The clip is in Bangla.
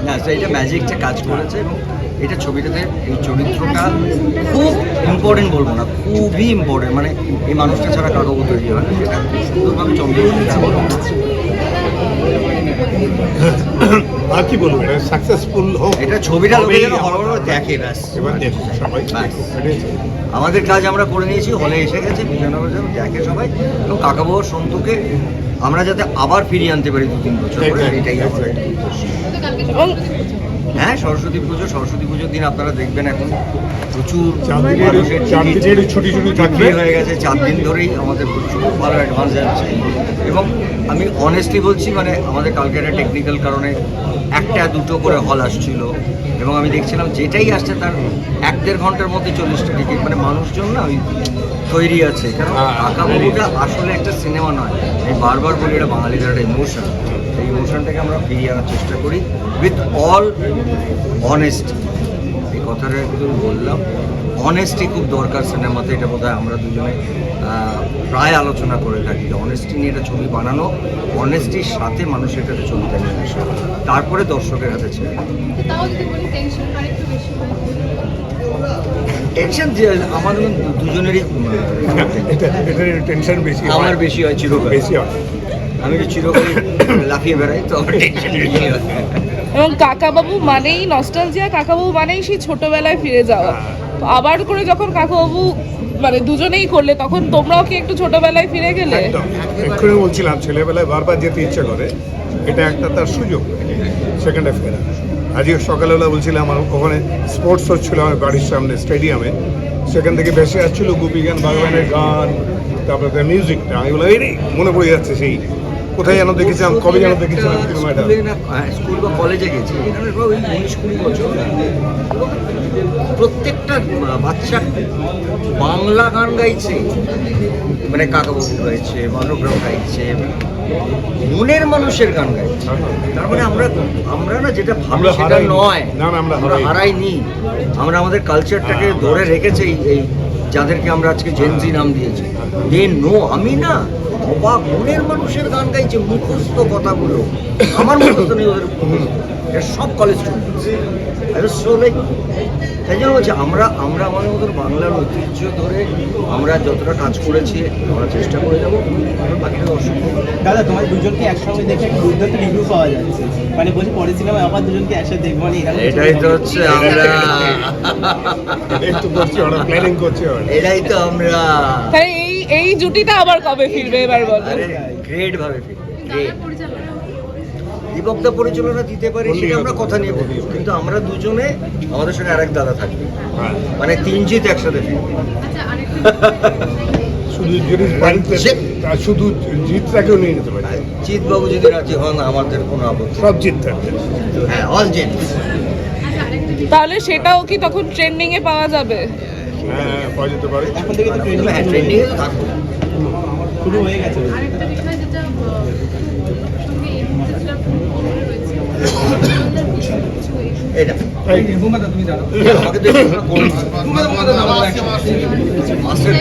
না, এটা ম্যাজিকটা কাজ করেছে এবং এটা ছবিটাতে এই চরিত্রটা খুব ইম্পর্টেন্ট বলবো না, খুবই ইম্পর্টেন্ট। মানে এই মানুষটা ছাড়া কাকাবু তৈরি হয় না, সেটা সুন্দরভাবে আর কি বলবো, এটা সাকসেসফুল হোক, এটা ছবিটা লোকে যেন দেখে ব্যাস। এবার দেখুন সবাই, আমাদের কাজ আমরা করে নিয়েছি, হলে এসে গেছে, বিজয়নগর যেন দেখে সবাই, এবং কাকাবু সন্তুকে আমরা যাতে আবার ফিরিয়ে আনতে পারি 2-3 বছর পরে, এটাই আমাদের। হ্যাঁ, সরস্বতী পুজোর দিন আপনারা দেখবেন এখন প্রচুর ছুটি হয়ে গেছে, 4 দিন ধরেই আমাদের প্রচুর ভালো অ্যাডভান্স যাচ্ছে। এবং আমি অনেস্টলি বলছি, মানে আমাদের কালকে একটা টেকনিক্যাল কারণে 1-2 করে হল আসছিল, এবং আমি দেখছিলাম যেটাই আসছে তার 1-1.5 ঘন্টার মধ্যে 40টা টিকিট। মানে মানুষজন না ওই তৈরি আছে, কারণ কাকাবুটা আসলে একটা সিনেমা নয়। আমি বারবার বলি এটা বাঙালিদের একটা ইমোশন, এই ইমোশনটাকে আমরা ফিরিয়ে আনার চেষ্টা করি উইথ অল অনেস্টি। এই কথাটা একটু বললাম, অনেস্টি খুব দরকার সিনেমাতে, এটা বোধহয় আমরা দুজনে প্রায় আলোচনা করে থাকি। অনেস্টি নিয়ে একটা ছবি বানানো, অনেস্টির সাথে মানুষের কাছে ছবিটা নিয়ে আসা, তারপরে দর্শকের হাতে ছেড়ে। টেনশন আমাদের দুজনেরই, টেনশন বেশি, আমার বেশি হয়, চিরকাল বেশি হয়। আমি তো চিরকাল লাফিয়ে বেড়াই, তো আমার টেনশন বেশি হয়। এবং কাকাবাবু মানেই নস্টালজিয়া, কাকাবাবু মানেই সেই ছোটবেলায় ফিরে যাওয়া। আবার করে যখন কাকাবাবু মানে দুজনেই করলে, তখন তোমরাও কি একটু ছোটবেলায় ফিরে গেলে? এক্ষুনি বলছিলাম, ছেলেবেলায় বারবার যেতে ইচ্ছে করে, এটা একটা তার সুযোগ সেখানটা ফেরা। আজকে সকালবেলা বলছিলাম, আমার ওখানে স্পোর্টস হচ্ছিল আমার বাড়ির সামনে স্টেডিয়ামে, সেখান থেকে ভেসে আসছিল গোপী গান, বাগবানের গান, তারপরে তার মিউজিকটা। আমি বললাম, এই রে মনে পড়ে যাচ্ছে, সেই কোথায় যেন দেখেছিলাম, কবে যেন দেখেছিলাম সিনেমাটা। স্কুল বা কলেজে গেছি, এখানে 19-20 বছর, প্রত্যেকটা বাচ্চা বাংলা গান গাইছে, মানে কাকাবাবু গাইছে, মানবরাও গাইছে, মনের মানুষের গান গাইছে। তার মানে আমরা না যেটা ভাবি সেটা নয়, আমরা হারাইনি। আমরা আমাদের কালচারটাকে ধরে রেখেছি, এই যাদেরকে আমরা আজকে জেনজি নাম দিয়েছি। আমি না অবাক, মনের মানুষের গান গাইছে, মুখস্থ কথাগুলো আমার মুখস্থ নেই, ওদের সব কলেজ স্টুডেন্ট। তাই জন্য বলছি, আমরা আমাদের মতো বাংলার ঐতিহ্য ধরে আমরা যতটা কাজ করেছি আমরা চেষ্টা করে যাবো। বাকিটা দর্শক। দাদা, তোমার দুজনকে একসঙ্গে দেখে একটা দুর্দান্ত রিভিউ পাওয়া যাচ্ছে, মানে বলছি পরের সিনেমায় আবার দুজনকে একসাথে দেখবো, মানে এটাই তো হচ্ছে আমরা প্ল্যানিং করছি, এটাই তো আমরা। তাই এই জুটিটা আবার কবে ফিরবে এবার বলো? গ্রেট ভাবে ফিরবে। দীপকদা পরিচালনা দিতে পারি, সেটা আমরা কথা নিয়ে বলি, কিন্তু আমরা দুজনে, আমাদের সঙ্গে আরেক দাদা থাকবে, মানে 3 জিত একসাথে ফিরবে। শুধু জিতটাকেও নিয়ে নিতে পারে। জিৎ বাবু যদি রাজি হন, আমাদের কোনো আপত্তি, সব জিত থাকবে। হ্যাঁ, অল জিত। তাহলে সেটাও কি তখন ট্রেন্ডিং এ পাওয়া যাবে? হ্যাঁ, পাওয়া যেতে পারে। এখন থেকে তো হ্যাঁ, ট্রেন্ডিং এ তো থাকবো, শুরু হয়ে গেছে। আরেকটা বিষয় যেটা সঙ্গে এই মুহূর্তে যেটা এটা তুমি জানো আমাকে দেখে মাস্টার